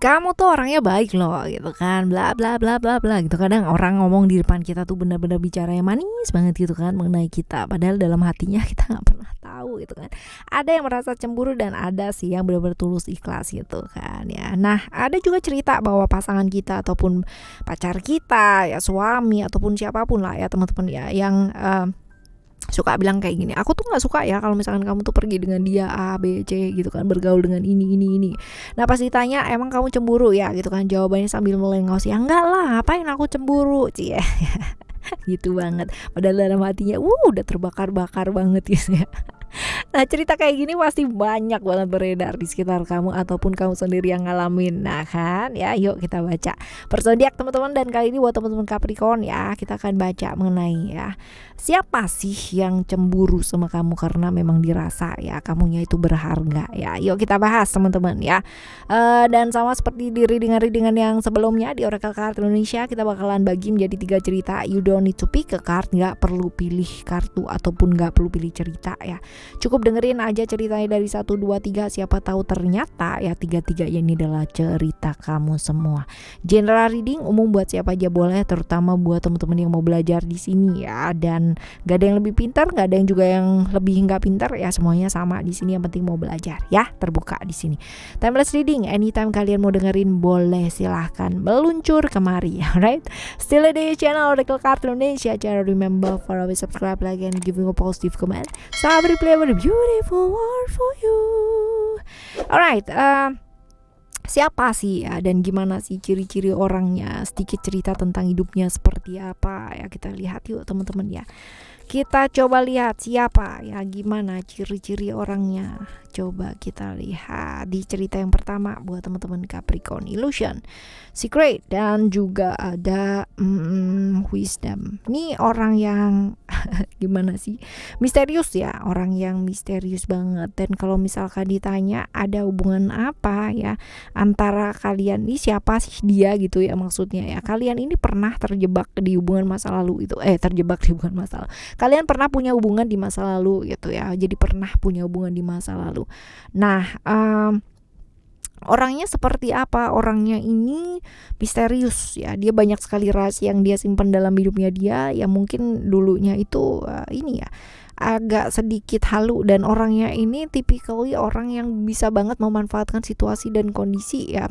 kamu tuh orangnya baik loh gitu kan, bla bla bla bla bla gitu. Kadang orang ngomong di depan kita tuh benar-benar bicaranya manis banget gitu kan mengenai kita, padahal dalam hatinya kita nggak pernah tahu gitu kan. Ada yang merasa cemburu dan ada sih yang benar-benar tulus ikhlas gitu kan ya. Nah, ada juga cerita bahwa pasangan kita ataupun pacar kita ya, suami ataupun siapapun lah ya teman-teman ya, yang suka bilang kayak gini, aku tuh nggak suka ya kalau misalkan kamu tuh pergi dengan dia A B C gitu kan, bergaul dengan ini. Nah pas ditanya emang kamu cemburu ya gitu kan, jawabannya sambil melengos, ya enggak lah, ngapain aku cemburu cie. Gitu banget, padahal dalam hatinya udah terbakar-bakar banget gitu ya. Nah cerita kayak gini pasti banyak banget beredar di sekitar kamu ataupun kamu sendiri yang ngalamin. Nah kan ya, yuk kita baca persodiak teman-teman. Dan kali ini buat teman-teman Capricorn ya, kita akan baca mengenai ya, siapa sih yang cemburu sama kamu karena memang dirasa ya kamunya itu berharga ya. Yuk kita bahas teman-teman ya. Dan sama seperti di reading yang sebelumnya di Oracle Card Indonesia, kita bakalan bagi menjadi 3 cerita. You don't need to pick a card, gak perlu pilih kartu ataupun gak perlu pilih cerita ya. Cukup dengerin aja ceritanya dari 1, 2, 3. Siapa tahu ternyata ya 3 ini adalah cerita kamu semua. General reading umum buat siapa aja boleh, terutama buat teman-teman yang mau belajar di sini ya. Dan gak ada yang lebih pintar, gak ada yang juga yang lebih nggak pintar ya, semuanya sama di sini. Yang penting mau belajar ya, terbuka di sini. Timeless reading, anytime kalian mau dengerin boleh silahkan meluncur kemari. Alright, still di channel Oracle Card Indonesia. Jangan remember for always subscribe, like and giving a positive comment. So I will play a beautiful world for you. Alright, siapa sih ya dan gimana sih ciri-ciri orangnya, sedikit cerita tentang hidupnya seperti apa ya, kita lihat yuk teman-teman ya. Kita coba lihat siapa ya, gimana ciri-ciri orangnya. Coba kita lihat di cerita yang pertama buat teman-teman Capricorn, Illusion, Secret, dan juga ada Wisdom. Ini orang yang gimana sih, misterius ya, orang yang misterius banget. Dan kalau misalkan ditanya ada hubungan apa ya antara kalian, ini siapa sih dia gitu ya, maksudnya ya kalian ini pernah terjebak di hubungan masa lalu itu, terjebak di hubungan masa lalu, kalian pernah punya hubungan di masa lalu gitu ya, jadi pernah punya hubungan di masa lalu. Nah orangnya seperti apa? Orangnya ini misterius ya, dia banyak sekali rahasia yang dia simpan dalam hidupnya dia, yang mungkin dulunya itu ini ya agak sedikit halu. Dan orangnya ini typically orang yang bisa banget memanfaatkan situasi dan kondisi ya,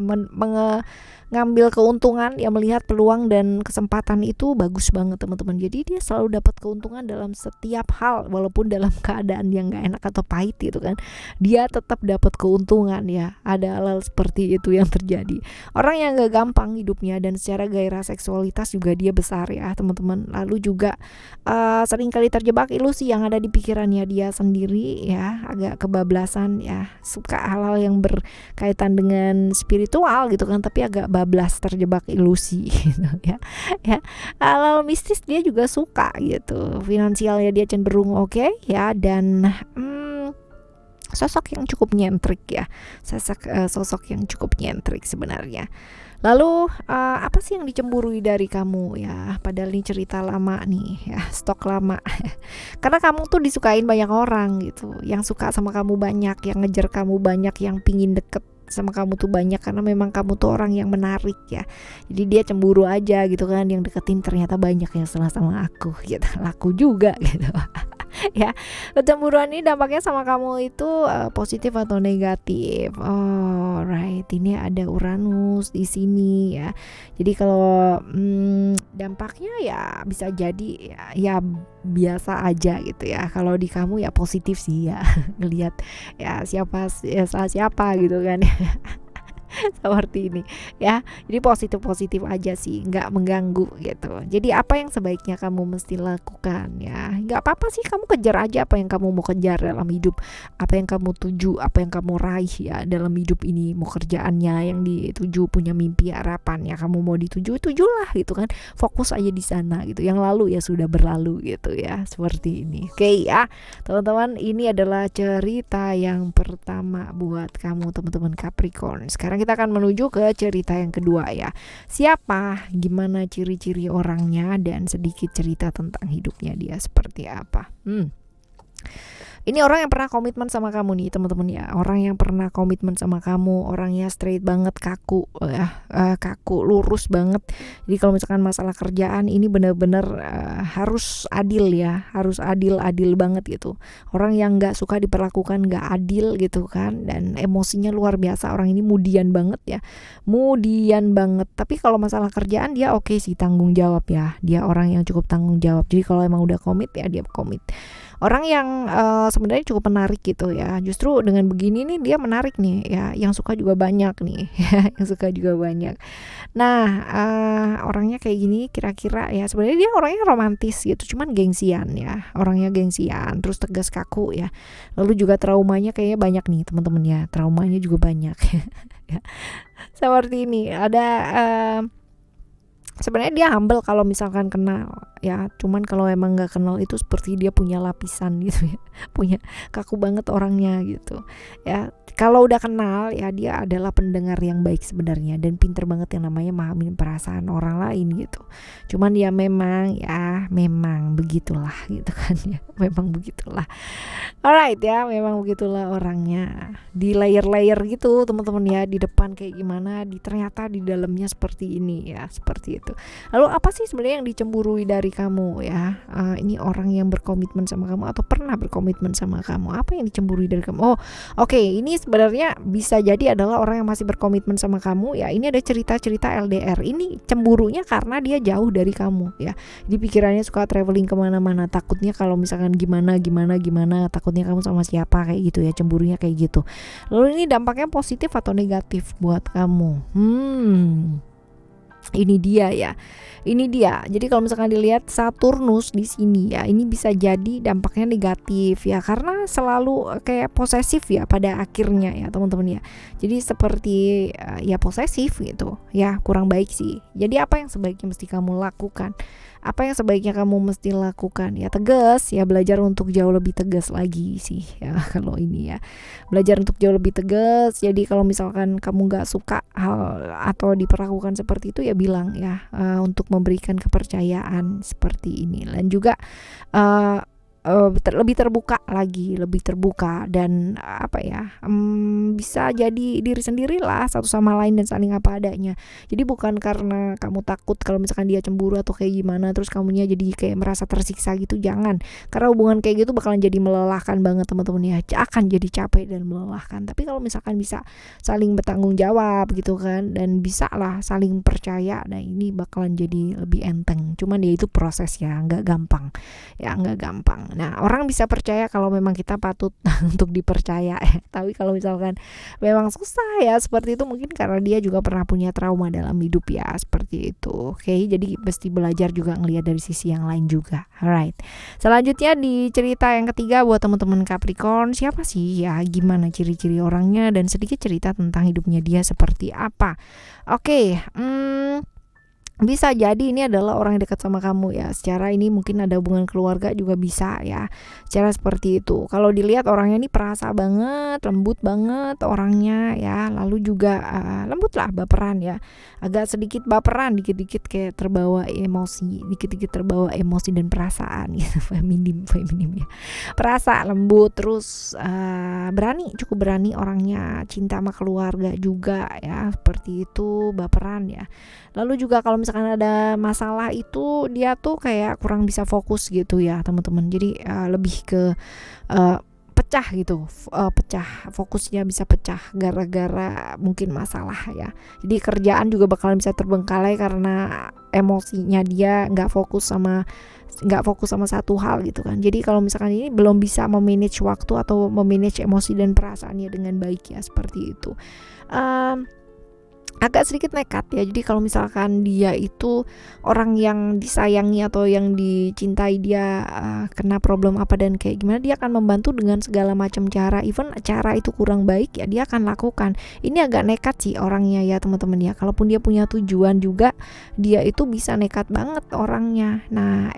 ngambil keuntungan ya, melihat peluang dan kesempatan itu bagus banget teman-teman. Jadi dia selalu dapat keuntungan dalam setiap hal, walaupun dalam keadaan yang gak enak atau pahit gitu kan, dia tetap dapat keuntungan ya. Ada hal seperti itu yang terjadi. Orang yang gak gampang hidupnya, dan secara gairah seksualitas juga dia besar ya teman-teman. Lalu juga seringkali terjebak ilusi yang ada di pikirannya dia sendiri ya, agak kebablasan ya, suka hal-hal yang berkaitan dengan spiritual gitu kan, tapi agak bablas, terjebak ilusi gitu ya. Hal-hal mistis dia juga suka gitu. Finansialnya dia cenderung oke ya, dan sosok yang cukup nyentrik ya, sosok yang cukup nyentrik sebenarnya. Lalu apa sih yang dicemburui dari kamu ya? Padahal ini cerita lama nih ya, stok lama. Karena kamu tuh disukain banyak orang gitu, yang suka sama kamu banyak, yang ngejar kamu banyak, yang pingin deket sama kamu tuh banyak, karena memang kamu tuh orang yang menarik ya. Jadi dia cemburu aja gitu kan, yang deketin ternyata banyak yang sama aku gitu, laku juga gitu. Ya, kecemburuan ini dampaknya sama kamu itu positif atau negatif. Right, ini ada Uranus di sini ya. Jadi kalau dampaknya ya bisa jadi ya biasa aja gitu ya. Kalau di kamu ya positif sih ya, ngelihat ya siapa ya, salah siapa gitu kan. Seperti ini ya, jadi positif aja sih, nggak mengganggu gitu. Jadi apa yang sebaiknya kamu mesti lakukan ya, nggak apa-apa sih, kamu kejar aja apa yang kamu mau kejar dalam hidup, apa yang kamu tuju, apa yang kamu raih ya dalam hidup ini. Mau kerjaannya yang dituju, punya mimpi, harapan ya kamu mau dituju, tujulah gitu kan, fokus aja di sana gitu. Yang lalu ya sudah berlalu gitu ya, seperti ini. Oke ya teman-teman, ini adalah cerita yang pertama buat kamu teman-teman Capricorn. Sekarang kita akan menuju ke cerita yang kedua ya. Siapa, gimana ciri-ciri orangnya, dan sedikit cerita tentang hidupnya dia seperti apa. Ini orang yang pernah komitmen sama kamu nih teman-teman ya. Orang yang pernah komitmen sama kamu, orangnya straight banget, kaku ya, kaku, lurus banget. Jadi kalau misalkan masalah kerjaan ini benar-benar harus adil ya, harus adil banget gitu. Orang yang nggak suka diperlakukan nggak adil gitu kan, dan emosinya luar biasa. Orang ini mudian banget ya, mudian banget. Tapi kalau masalah kerjaan dia oke sih, tanggung jawab ya. Dia orang yang cukup tanggung jawab. Jadi kalau emang udah komit ya dia komit. Orang yang sebenarnya cukup menarik gitu ya. Justru dengan begini nih dia menarik nih ya. Yang suka juga banyak nih ya, yang suka juga banyak. Nah, orangnya kayak gini kira-kira ya. Sebenarnya dia orangnya romantis gitu, cuman gengsian ya. Orangnya gengsian, terus tegas kaku ya. Lalu juga traumanya kayaknya banyak nih teman-teman ya. Traumanya juga banyak ya. Seperti ini ada sebenarnya dia humble kalau misalkan kenal ya, cuman kalau emang nggak kenal itu seperti dia punya lapisan gitu ya, punya kaku banget orangnya gitu ya. Kalau udah kenal ya dia adalah pendengar yang baik sebenarnya, dan pinter banget yang namanya memahami perasaan orang lain gitu. Cuman ya memang begitulah gitu kan ya, memang begitulah. Alright ya, memang begitulah orangnya. Di layer-layer gitu teman-teman ya, di depan kayak gimana, ternyata di dalamnya seperti ini ya, seperti itu. Lalu apa sih sebenarnya yang dicemburui dari kamu ya? Ini orang yang berkomitmen sama kamu atau pernah berkomitmen sama kamu. Apa yang dicemburui dari kamu? Oh, oke, ini sebenarnya bisa jadi adalah orang yang masih berkomitmen sama kamu ya. Ini ada cerita-cerita LDR. Ini cemburunya karena dia jauh dari kamu ya. Di pikirannya suka traveling kemana-mana. Takutnya kalau misalkan gimana, takutnya kamu sama siapa kayak gitu ya. Cemburunya kayak gitu. Lalu ini dampaknya positif atau negatif buat kamu? Ini dia ya. Ini dia. Jadi kalau misalkan dilihat Saturnus di sini ya, ini bisa jadi dampaknya negatif ya, karena selalu kayak posesif ya pada akhirnya ya teman-teman ya. Jadi seperti ya posesif gitu ya, kurang baik sih. Jadi apa yang sebaiknya mesti kamu lakukan? Apa yang sebaiknya kamu mesti lakukan? Ya tegas ya, belajar untuk jauh lebih tegas lagi sih ya. Kalau ini ya, belajar untuk jauh lebih tegas. Jadi kalau misalkan kamu gak suka hal atau diperlakukan seperti itu ya bilang ya, untuk memberikan kepercayaan seperti ini. Dan juga lebih terbuka lagi, lebih terbuka, dan bisa jadi diri sendiri lah satu sama lain dan saling apa adanya. Jadi bukan karena kamu takut kalau misalkan dia cemburu atau kayak gimana terus kamunya jadi kayak merasa tersiksa gitu, jangan. Karena hubungan kayak gitu bakalan jadi melelahkan banget teman-teman ya, akan jadi capek dan melelahkan. Tapi kalau misalkan bisa saling bertanggung jawab gitu kan, dan bisa lah saling percaya, nah ini bakalan jadi lebih enteng. Cuman ya itu proses ya, nggak gampang ya, nggak gampang. Nah, orang bisa percaya kalau memang kita patut untuk dipercaya ya. Tapi kalau misalkan memang susah ya seperti itu, mungkin karena dia juga pernah punya trauma dalam hidup ya, seperti itu. Oke, jadi mesti belajar juga ngelihat dari sisi yang lain juga. Alright. Selanjutnya di cerita yang ketiga buat teman-teman Capricorn, siapa sih ya, gimana ciri-ciri orangnya, dan sedikit cerita tentang hidupnya dia seperti apa. Oke, bisa jadi ini adalah orang yang dekat sama kamu ya. Secara ini mungkin ada hubungan keluarga juga bisa ya. Secara seperti itu. Kalau dilihat orangnya ini perasa banget, lembut banget orangnya ya. Lalu juga lembut lah, baperan ya. Agak sedikit baperan, dikit-dikit kayak terbawa emosi, dikit-dikit terbawa emosi dan perasaan gitu. Feminim ya. Perasa, lembut, terus cukup berani orangnya, cinta sama keluarga juga ya. Seperti itu, baperan ya. Lalu juga kalau misalkan ada masalah itu dia tuh kayak kurang bisa fokus gitu ya teman-teman. Jadi lebih ke pecah gitu, fokusnya bisa pecah gara-gara mungkin masalah ya. Jadi kerjaan juga bakalan bisa terbengkalai karena emosinya dia nggak fokus sama satu hal gitu kan. Jadi kalau misalkan ini belum bisa memanage waktu atau memanage emosi dan perasaannya dengan baik ya, seperti itu. Agak sedikit nekat ya. Jadi kalau misalkan dia itu orang yang disayangi atau yang dicintai, dia kena problem apa dan kayak gimana, dia akan membantu dengan segala macam cara. Even cara itu kurang baik ya dia akan lakukan. Ini agak nekat sih orangnya ya teman-teman ya. Kalaupun dia punya tujuan juga, dia itu bisa nekat banget orangnya. Nah,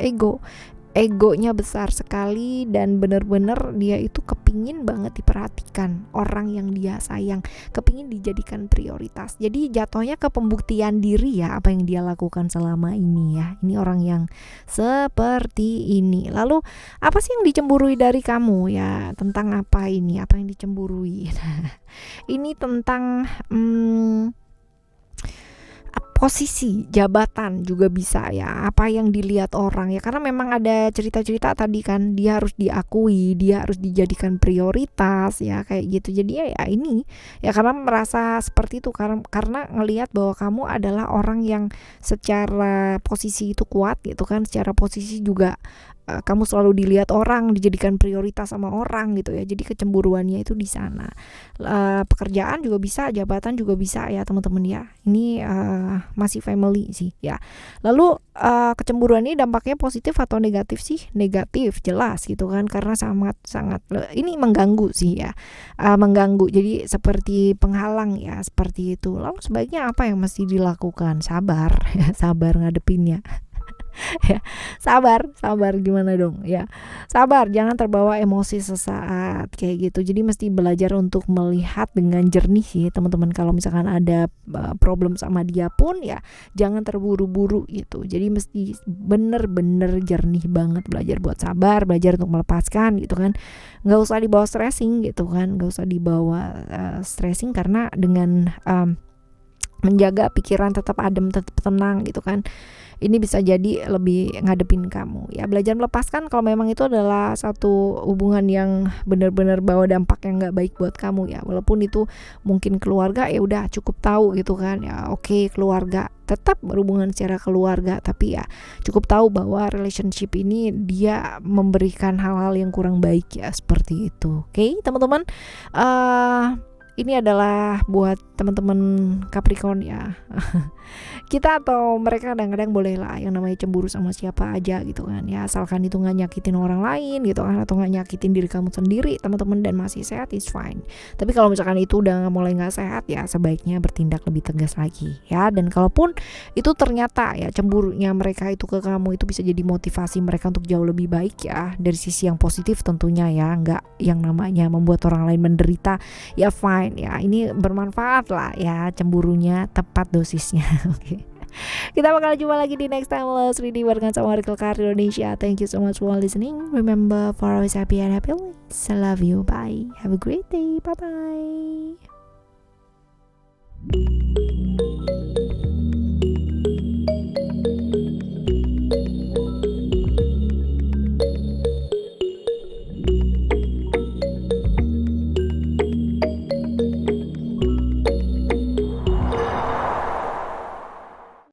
egonya besar sekali dan bener-bener dia itu kepingin banget diperhatikan orang yang dia sayang, kepingin dijadikan prioritas. Jadi jatuhnya ke pembuktian diri ya apa yang dia lakukan selama ini ya. Ini orang yang seperti ini. Lalu apa sih yang dicemburui dari kamu ya? Tentang apa ini? Apa yang dicemburui? Ini tentang posisi jabatan juga bisa ya, apa yang dilihat orang ya, karena memang ada cerita-cerita tadi kan dia harus diakui, dia harus dijadikan prioritas ya kayak gitu. Jadi ya ini ya karena merasa seperti itu karena ngelihat bahwa kamu adalah orang yang secara posisi itu kuat gitu kan, secara posisi juga kamu selalu dilihat orang, dijadikan prioritas sama orang gitu ya. Jadi kecemburuannya itu di sana. Pekerjaan juga bisa, jabatan juga bisa ya teman-teman ya. Ini masih family sih ya. Lalu kecemburuan ini dampaknya positif atau negatif sih? Negatif jelas gitu kan, karena sangat ini mengganggu sih ya. Mengganggu, jadi seperti penghalang ya, seperti itu. Lalu sebaiknya apa yang mesti dilakukan? Sabar ya, sabar ngadepinnya. Ya, sabar gimana dong ya, sabar, jangan terbawa emosi sesaat kayak gitu. Jadi mesti belajar untuk melihat dengan jernih sih teman-teman. Kalau misalkan ada problem sama dia pun ya jangan terburu-buru gitu. Jadi mesti bener-bener jernih banget, belajar buat sabar, belajar untuk melepaskan gitu kan. Nggak usah dibawa stressing gitu kan, nggak usah dibawa stressing, karena dengan menjaga pikiran tetap adem, tetap tenang gitu kan, ini bisa jadi lebih ngadepin kamu ya. Belajar melepaskan kalau memang itu adalah satu hubungan yang benar-benar bawa dampak yang nggak baik buat kamu ya, walaupun itu mungkin keluarga, ya udah cukup tahu gitu kan ya. Oke, keluarga, tetap berhubungan secara keluarga, tapi ya cukup tahu bahwa relationship ini dia memberikan hal-hal yang kurang baik ya, seperti itu. Oke teman-teman, ini adalah buat teman-teman Capricorn ya. Kita atau mereka kadang-kadang boleh lah yang namanya cemburu sama siapa aja gitu kan ya, asalkan itu gak nyakitin orang lain gitu kan, atau gak nyakitin diri kamu sendiri teman-teman, dan masih sehat, is fine. Tapi kalau misalkan itu udah mulai gak sehat ya, sebaiknya bertindak lebih tegas lagi ya. Dan kalaupun itu ternyata ya cemburunya mereka itu ke kamu, itu bisa jadi motivasi mereka untuk jauh lebih baik ya, dari sisi yang positif tentunya ya, nggak yang namanya membuat orang lain menderita ya, fine ya. Ini bermanfaat lah ya, cemburunya tepat dosisnya. Oke. Kita bakal jumpa lagi di next time Lost Reading barengan sama Oracle Card Indonesia. Thank you so much for listening. Remember, for always happy and happy always. I love you. Bye. Have a great day. Bye bye.